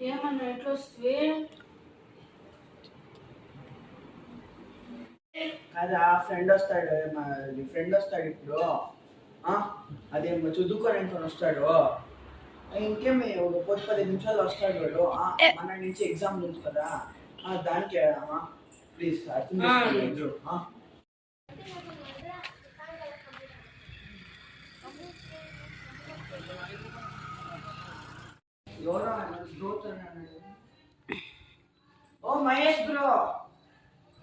ఏమన్నా ఎట్లా వస్తుంది అది ఆ ఫ్రెండ్ వస్తాడు, మా ఫ్రెండ్ వస్తాడు ఇప్పుడు. అదే చదువుకొని అనుకొని వస్తాడు. ఇంకేమి ఒక 10 నిమిషాలు వస్తాడు వాడు. మన నుంచి ఎగ్జామ్ ఉంది కదా, దానికి ప్లీజ్ అర్థం చేసుకోండి. ఎవరో ఓ మహేష్ బ్రో,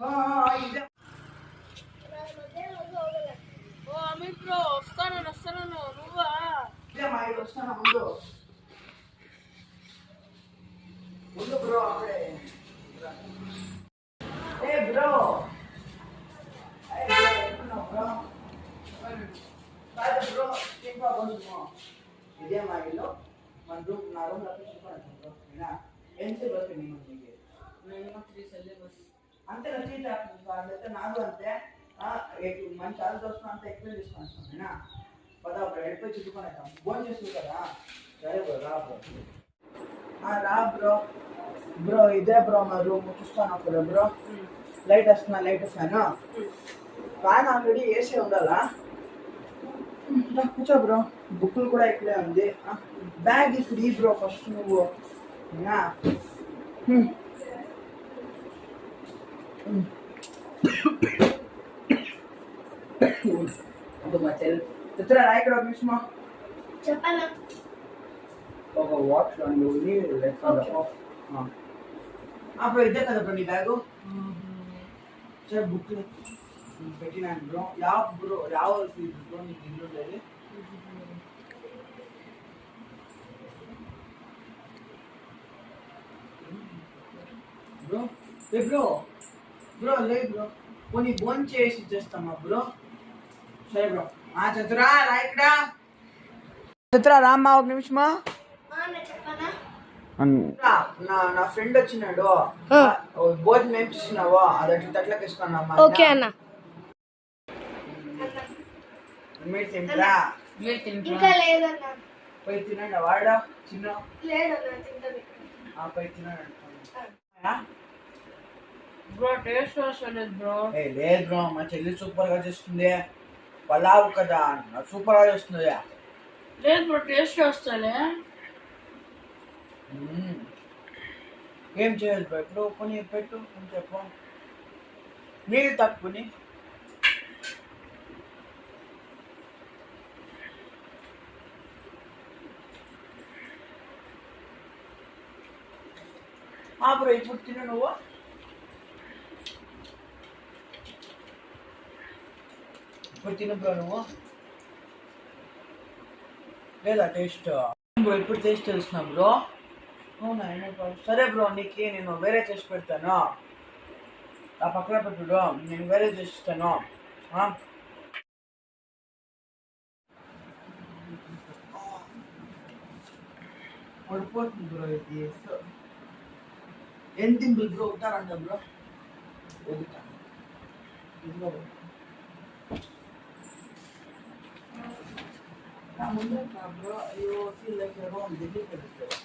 ఓ అమిత్ బ్రో వస్తాను నువ్వా? వస్తాను ముందు బ్రో. అప్పుడే ఏ బ్రో, ఇదే మా ఇల్లు, మన రూమ్, నా రూమ్ ఎంత బస్ అంతే అయితే నాకు అంతే. మంచి ఆలోచన వస్తున్నా అంత ఎక్కువ తీసుకొని వస్తాను. పదా వెళ్ళిపోయి చుట్టుకొని అవుతాం, ఫోన్ చేస్తుంది కదా. సరే బ్రో రా బ్రో. రా బ్రో. బ్రో ఇదే బ్రో మా రూమ్, చూస్తాను అప్పుడు బ్రో. లైట్ వస్తున్నా, లైట్ ఫ్యాన్ ఆల్రెడీ ఏసీ ఉండాలా. కూర్చో బ్రో, బుక్కులు కూడా ఇక్కడే ఉంది. బ్యాగ్ ఇప్పుడు ఈ బ్రో ఫస్ట్ నువ్వు. చిత్ర ఇక్కడ ఒక నిమిషమా చెప్పాను. ఒక వాటర్ అప్పుడు ఇద్దే కదా బ్రో నీ బ్యాగు. సరే బుక్ పెట్టినాను బ్రో. బ్రో రావాల్సి బ్రో నీకు ఇల్లు ఉండేది. బ్రో బ్రో బ్రో లేదు బ్రో, కొన్ని ఫోన్ చేసి ఇచ్చేస్తామా బ్రో. సరే బ్రో. చతురా రా ఇక్కడ. చతురా రామ్మా ఒక నిమిషమా. నా ఫ్రెండ్ వచ్చినాడు, భోజనం ఏం చేస్తున్నావో అది తట్లకి ఇస్తున్నామ్మా. ఓకే అన్న. మీరు తింటారా? పోయి తినండి. వాడా చిన్న పోయి తినండి. బ్రో టేస్ట్ వస్తలేదు బ్రో. లేదు బ్రో, మా చెల్లి సూపర్ గా చేస్తుంది. పలావ్ కదా సూపర్ గా చేస్తుంది. లేదు బ్రో టేస్ట్ వస్తలే. ఏం చేయదు బ్రో, ఇప్పుడు కొని పెట్టు చెప్పు. నీళ్ళు తక్కువని బ్రో. ఇప్పుడు తిను నువ్వు. ఇప్పుడు తిను బ్రో నువ్వు. లేదా టేస్ట్ బ్రో? ఇప్పుడు టేస్ట్ తెలుస్తున్నా బ్రో. అవునా? సరే బ్రో, నీకు నేను వేరే చేసి పెడతాను. ఆ పక్కన పెట్టుడు, నేను వేరే చేసిస్తాను. పడిపోతుంది బ్రో. ఇది ఏం తింపుల్ బ్రో ఉంటారంట బ్రో. వదులుతా ముందు బ్రో. అయ్యో ఫీల్ లైక్ రోమ్ ఢిల్లీ పెడతారు.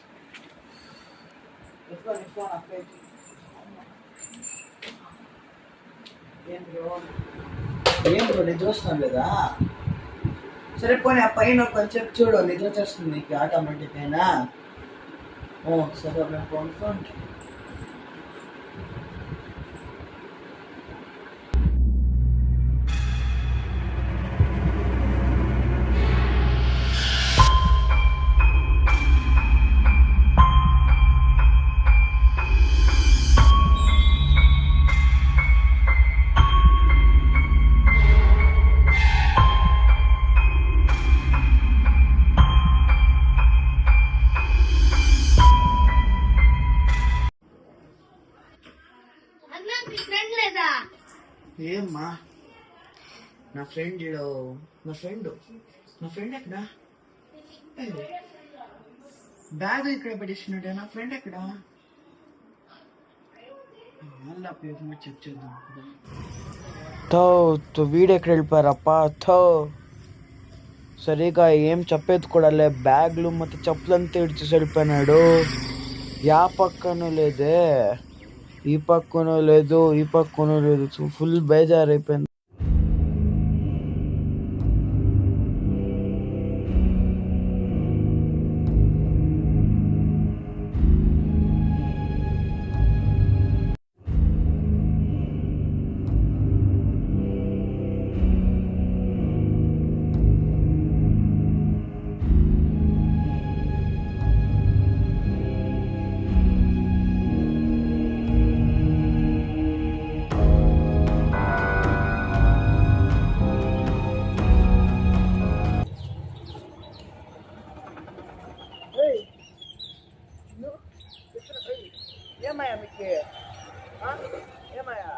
ఏం బ్రో నిద్ర వస్తాం లేదా? సరే పోనీ ఆ పైన కొంచెం చూడు, నిద్ర వచ్చేస్తుంది నీకు ఆటోమేటిక్ అయినా. సరే మేము కొనుక్కోండి. ఏమ్మా నా ఫ్రెండ్ ఎక్కడ? బ్యాగ్ ఇక్కడ పెట్టేసినట్టే. నా ఫ్రెండ్ ఎక్కడ? చెక్ చేద్దాం. వీడు ఎక్కడ వెళ్ళిపోయారప్ప. సరిగా ఏం చెప్పేది కూడా లే. బ్యాగ్లు మొత్తం చెప్పులంతా ఇడిచి వెళ్ళిపోయినాడు. యా పక్కన లేదే, ఈ పక్కన లేదు, ఈ పక్కన లేదు, ఫుల్ బేజారైపోయింది. ఏమయ్యా మీకు ఏమయ్యా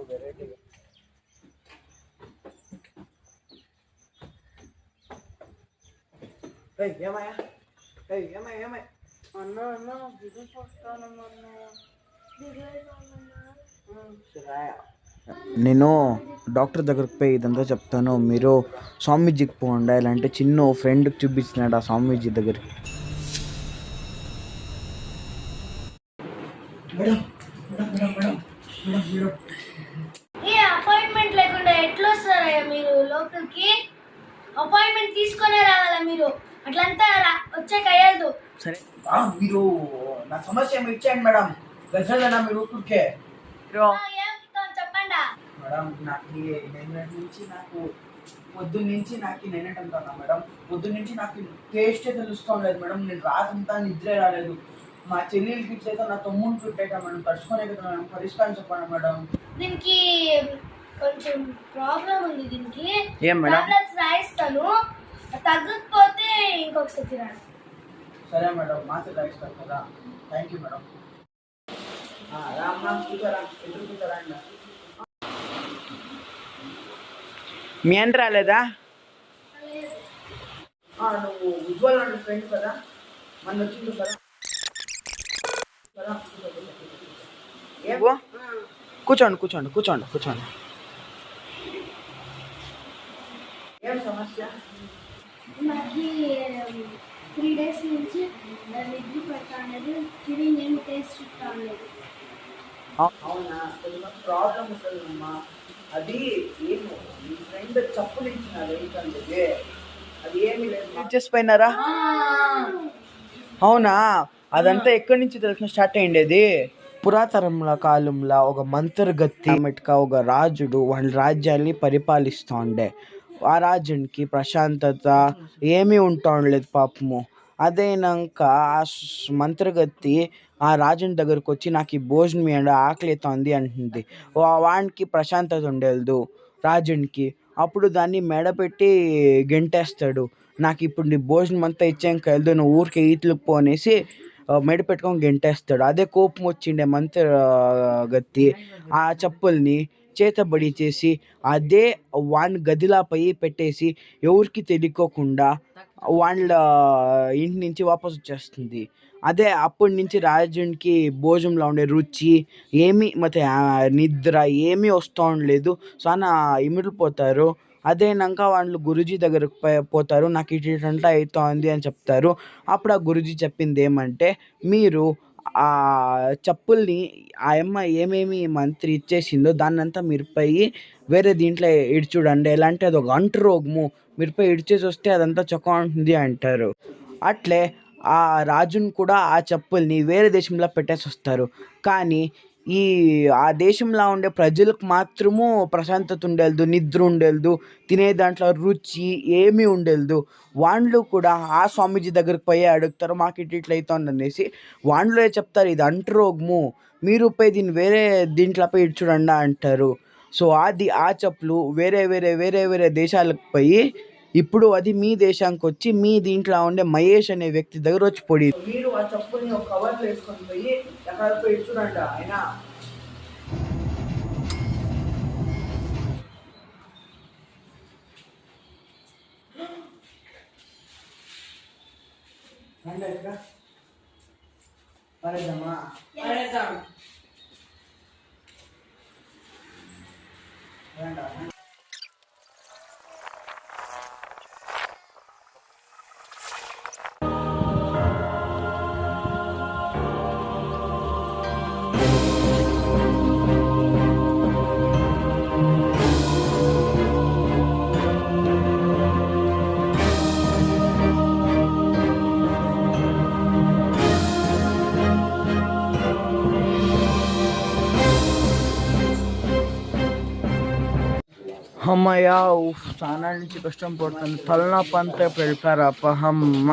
వెరైటీ ఏమయ్యా ఏమయ్యా ఏమయ్యా అన్న అన్న బిజినెస్ వస్తానమ్మన్నా. నేను డాక్టర్ దగ్గరికి పోయి ఇదంతా చెప్తాను, మీరు స్వామీజీకి పోండి. ఇలాంటి చిన్న ఫ్రెండ్కి చూపించినాడు ఆ స్వామీజీ దగ్గరికి. అపాయింట్మెంట్ లేకుండా ఎట్లా వస్తారయ్యా మీరు లోపలికి? అపాయింట్మెంట్ తీసుకునే రావాలా మీరు, అట్లంతా వచ్చే కయ్యదు. సరే మీరు నా సమస్య ఏమి ఇచ్చేయండి మేడం, గజలేనా మీరు ఊరికే. చెప్పండి మేడం, నాకు నిన్నటి నుంచి నాకు పొద్దున్న నుంచి నాకు నేనేంటంటున్నా మేడం, పొద్దున్న నుంచి నాకు టేస్టే తెలుస్తాం లేదు మేడం. నేను రాత్రంతా నిద్రే రాలేదు. మా చెల్లెలకి ఇట్లయితే నా తమ్ముడికి పెట్టేటా మేడం, తడుచుకునే కదా మేడం, పరిష్కారం చెప్పండి మేడం. దీనికి కొంచెం ప్రాబ్లం ఉంది, దీనికి ఏం మేడం? టాబ్లెట్స్ రాయిస్తాను, తగ్గకపోతే ఇంకొకసారి రాను. సరే మేడం, మాత్రం రాయిస్తాను కదా. Thank you madam. రామ్మా కూర్చోరా, ఎదురు కూర్చోరా. మీ అంట రాలేదా? నువ్వు ఉజ్వల్ అంటే ఫ్రెండ్ కదా, మన వచ్చింది కదా. కూర్చోండి కూర్చోండి కూర్చోండి కూర్చోండి. ఏం సమస్య? నాకు 3 days నుంచి నిద్ర పెట్టలేదు, తిరిగి ఏమి టేస్ట్ రాలేదు. అవునా, కొంచెం ప్రాబ్లం ఉంటుందమ్మా. అది ఏమో మీ ఫ్రెండ్ చప్పులు ఇచ్చినారు ఏంటంటే, అది ఏమి లేదు చేసిపోయినారా? అవునా, అదంతా ఎక్కడి నుంచి తెలిసిన స్టార్ట్ అయ్యిండేది? పురాతనముల కాలంలో ఒక మంత్రగతి మెట్క ఒక రాజుడు వాళ్ళ రాజ్యాన్ని పరిపాలిస్తూ ఉండే. ఆ రాజునికి ప్రశాంతత ఏమీ ఉంటా ఉండలేదు పాపము. అదేనాక ఆ మంత్రగతి ఆ రాజుని దగ్గరకు వచ్చి, నాకు ఈ భోజనం ఇవ్వండి, ఆకలి అవుతుంది అంటుంది. వానికి ప్రశాంతత ఉండేది రాజునికి. అప్పుడు దాన్ని మెడపెట్టి గెంటేస్తాడు. నాకు ఇప్పుడు నీ భోజనం అంతా ఇచ్చాక వెళ్దు, నువ్వు ఊరికే ఈతలకు పోనేసి మెడ పెట్టుకొని గెంటేస్తాడు. అదే కోపం వచ్చిండే మంత్రగతి ఆ చెప్పుల్ని చేతబడి చేసి అదే వాని గదిలా పోయి పెట్టేసి ఎవరికి తెలియకోకుండా వాళ్ళ ఇంటి నుంచి వాపసు వచ్చేస్తుంది. అదే అప్పటి నుంచి రాజునికి భోజనంలో ఉండే రుచి ఏమీ ಮತ್ತೆ నిద్ర ఏమీ వస్తూ ఉండలేదు. చాలా ఇమిడిపోతారు. అదేనాక వాళ్ళు గురూజీ దగ్గరకు పోతారు, నాకు ఇటంతా అవుతోంది అని చెప్తారు. అప్పుడు ఆ గురూజీ చెప్పింది ఏమంటే, మీరు ఆ చెప్పుల్ని ఆ అమ్మ ఏమేమి మంత్రి ఇచ్చేసిందో దాన్నంతా మీరు పోయి వేరే దీంట్లో ఇడ్చుడండి. ఎలా అంటే అది ఒక అంటు రోగము, మీరు పోయి ఇడిచేసి వస్తే అదంతా చొక్కా ఉంటుంది అంటారు. అట్లే ఆ రాజుని కూడా ఆ చెప్పుల్ని వేరే దేశంలో పెట్టేసి వస్తారు. కానీ ఆ దేశంలో ఉండే ప్రజలకు మాత్రము ప్రశాంతత ఉండేది, నిద్ర ఉండేది, తినే దాంట్లో రుచి ఏమీ ఉండేది. వాళ్ళు కూడా ఆ స్వామీజీ దగ్గరికి పోయి అడుగుతారు, మాకు ఇట్లా అవుతుంది అనేసి. వాళ్ళు చెప్తారు, ఇది అంటు రోగము, మీరు పోయి దీన్ని వేరే దీంట్లో పోయి చూడండి అంటారు. సో ఆ చెప్పులు వేరే వేరే వేరే వేరే దేశాలకు పోయి ఇప్పుడు అది మీ దేశానికి వచ్చి మీ దీంట్లో ఉండే మహేష్ అనే వ్యక్తి దగ్గర వచ్చి పొడి. మీరు ఆ చెప్పుల్ని ఒక కవర్లో వేసుకొని పోయి ఎక్కడ పోయి చూడండి. ఆయన పడేద్దామా? పడేద్దాం. రండా. అమ్మయ్య, స్నానాల నుంచి కష్టం పడుతుంది. తలనొప్పి అంతా ప్రిపేర్ అప్ప. అమ్మ